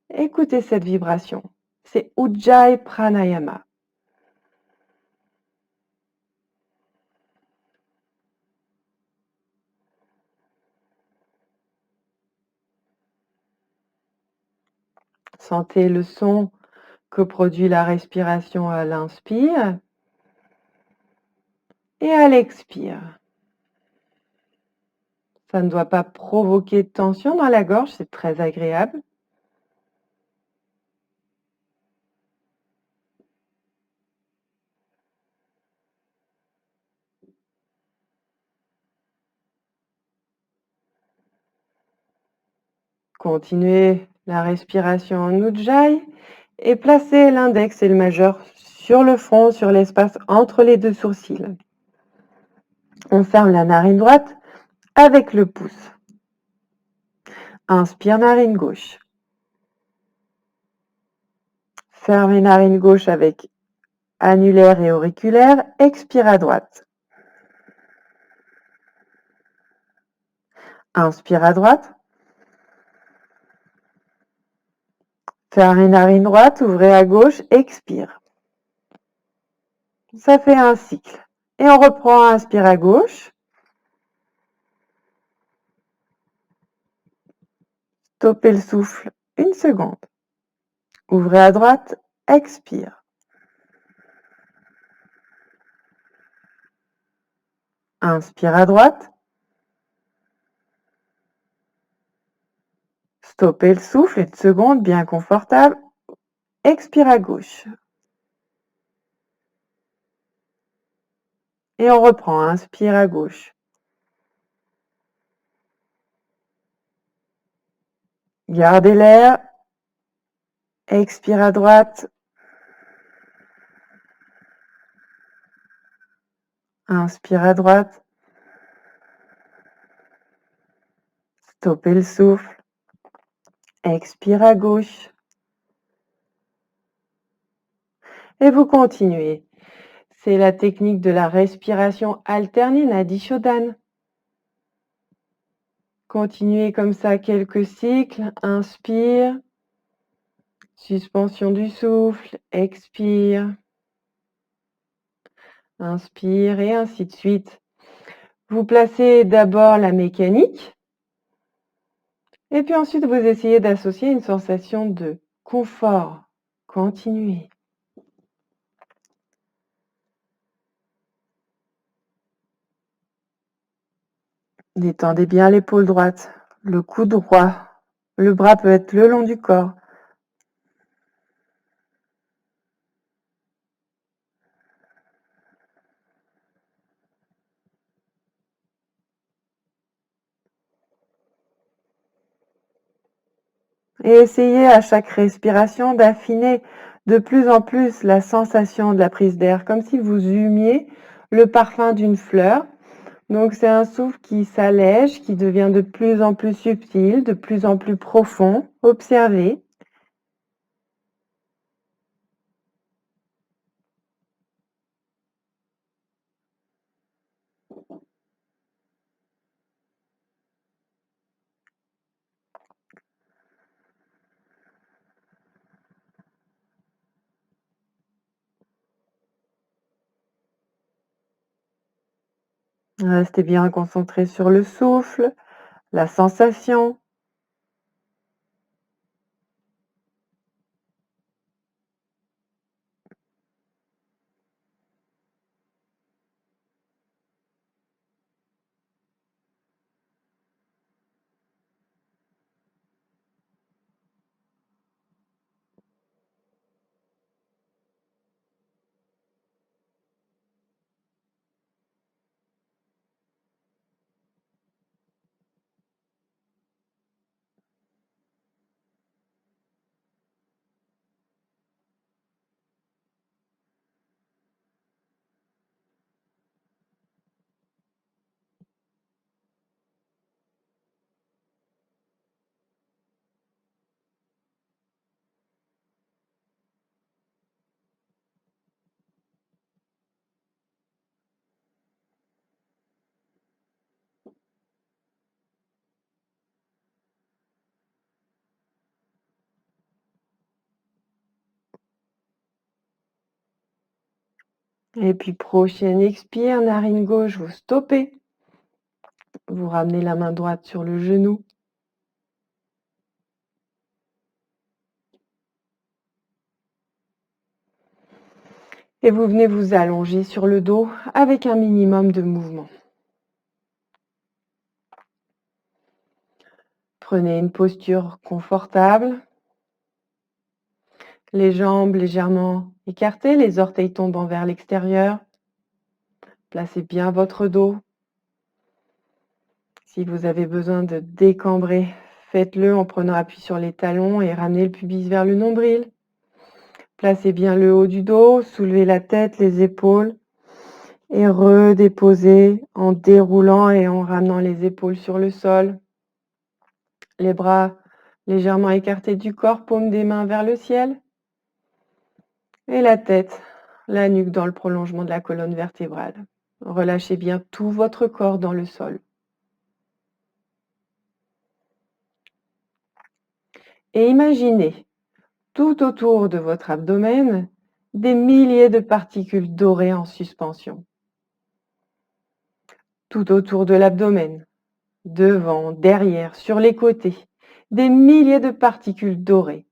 Écoutez cette vibration. C'est Ujjayi Pranayama. Sentez le son que produit la respiration à l'inspire et à l'expire. Ça ne doit pas provoquer de tension dans la gorge, c'est très agréable. Continuez la respiration en Ujjayi et placez l'index et le majeur sur le front, sur l'espace entre les deux sourcils. On ferme la narine droite avec le pouce. Inspire, narine gauche. Fermez narine gauche avec annulaire et auriculaire. Expire à droite. Inspire à droite. Fermez narine droite, ouvrez à gauche, expire. Ça fait un cycle. Et on reprend, inspire à gauche. Stoppez le souffle 1 seconde. Ouvrez à droite, expire. Inspire à droite. Stoppez le souffle 1 seconde, bien confortable. Expire à gauche. Et on reprend, inspire à gauche. Gardez l'air. Expire à droite. Inspire à droite. Stoppez le souffle. Expire à gauche. Et vous continuez. C'est la technique de la respiration alternée, Nadi Shodhana. Continuez comme ça quelques cycles. Inspire. Suspension du souffle. Expire. Inspire et ainsi de suite. Vous placez d'abord la mécanique. Et puis ensuite, vous essayez d'associer une sensation de confort. Continuez. Détendez bien l'épaule droite, le cou droit. Le bras peut être le long du corps. Et essayez à chaque respiration d'affiner de plus en plus la sensation de la prise d'air, comme si vous humiez le parfum d'une fleur. Donc c'est un souffle qui s'allège, qui devient de plus en plus subtil, de plus en plus profond. Observez. Restez bien concentré sur le souffle, la sensation. Et puis prochaine expire, narine gauche, vous stoppez. Vous ramenez la main droite sur le genou. Et vous venez vous allonger sur le dos avec un minimum de mouvement. Prenez une posture confortable. Les jambes légèrement écartées, les orteils tombant vers l'extérieur. Placez bien votre dos. Si vous avez besoin de décambrer, faites-le en prenant appui sur les talons et ramenez le pubis vers le nombril. Placez bien le haut du dos, soulevez la tête, les épaules et redéposez en déroulant et en ramenant les épaules sur le sol. Les bras légèrement écartés du corps, paume des mains vers le ciel. Et la tête, la nuque dans le prolongement de la colonne vertébrale. Relâchez bien tout votre corps dans le sol. Et imaginez tout autour de votre abdomen des milliers de particules dorées en suspension. Tout autour de l'abdomen, devant, derrière, sur les côtés, des milliers de particules dorées.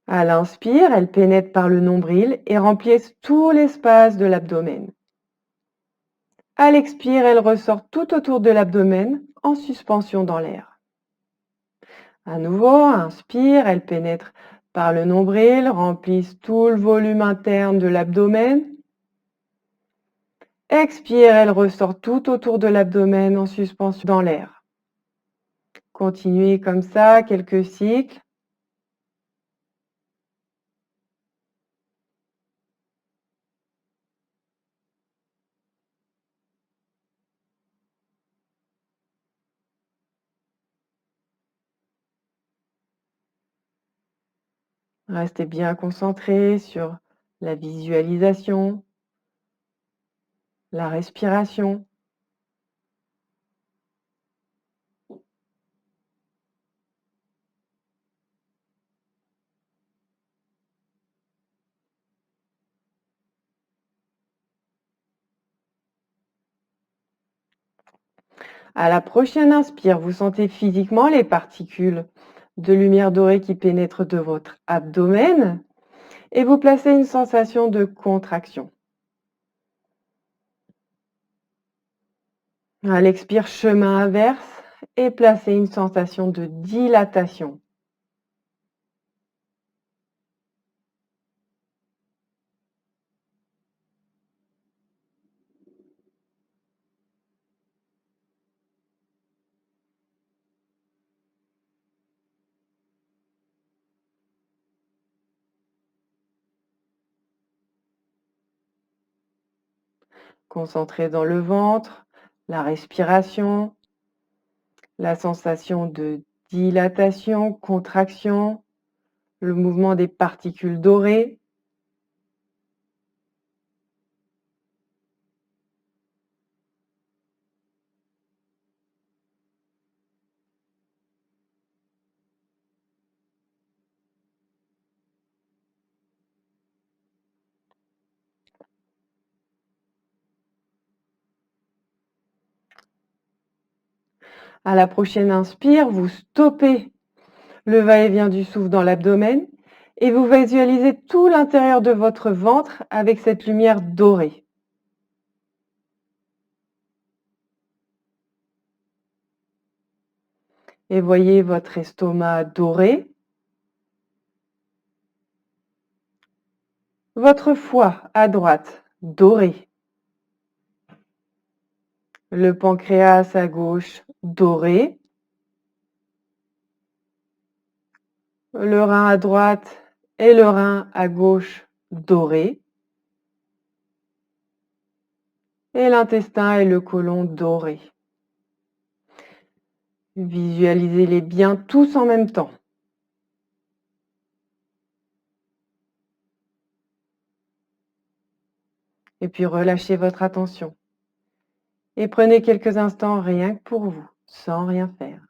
À l'inspire, elles pénètrent par le nombril et remplissent tout l'espace de l'abdomen. À l'expire, elles ressortent tout autour de l'abdomen en suspension dans l'air. À nouveau, inspire, elles pénètrent par le nombril, remplissent tout le volume interne de l'abdomen. Expire, elles ressortent tout autour de l'abdomen en suspension dans l'air. Continuez comme ça quelques cycles. Restez bien concentré sur la visualisation, la respiration. À la prochaine inspire, vous sentez physiquement les particules de lumière dorée qui pénètrent de votre abdomen et vous placez une sensation de contraction. À l'expire, chemin inverse et placez une sensation de dilatation. Concentrez dans le ventre, la respiration, la sensation de dilatation, contraction, le mouvement des particules dorées. À la prochaine inspire, vous stoppez le va-et-vient du souffle dans l'abdomen et vous visualisez tout l'intérieur de votre ventre avec cette lumière dorée. Et voyez votre estomac doré, votre foie à droite doré, le pancréas à gauche doré, le rein à droite et le rein à gauche doré, et l'intestin et le côlon doré. Visualisez-les bien tous en même temps. Et puis relâchez votre attention. Et prenez quelques instants rien que pour vous, sans rien faire.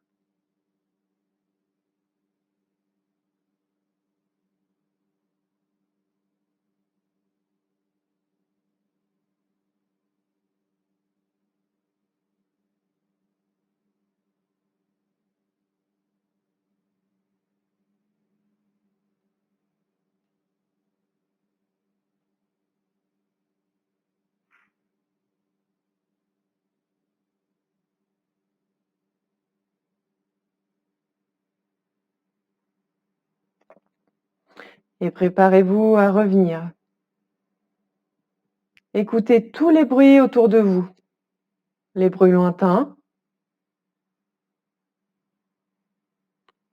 Et préparez-vous à revenir. Écoutez tous les bruits autour de vous, les bruits lointains,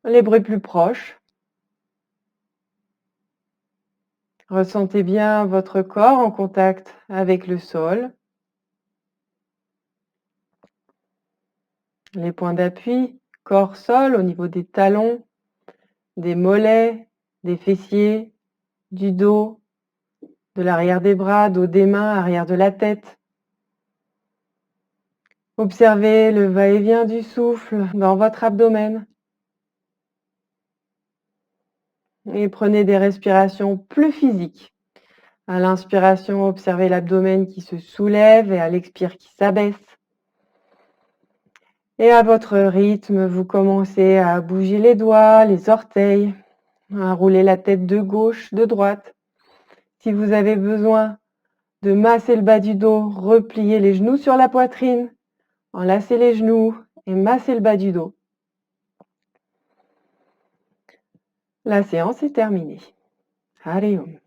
les bruits plus proches. Ressentez bien votre corps en contact avec le sol, les points d'appui, corps-sol au niveau des talons, des mollets, des fessiers, du dos, de l'arrière des bras, dos des mains, arrière de la tête. Observez le va-et-vient du souffle dans votre abdomen. Et prenez des respirations plus physiques. À l'inspiration, observez l'abdomen qui se soulève et à l'expire qui s'abaisse. Et à votre rythme, vous commencez à bouger les doigts, les orteils, à rouler la tête de gauche, de droite. Si vous avez besoin de masser le bas du dos, repliez les genoux sur la poitrine, enlacez les genoux et massez le bas du dos. La séance est terminée. Hariom.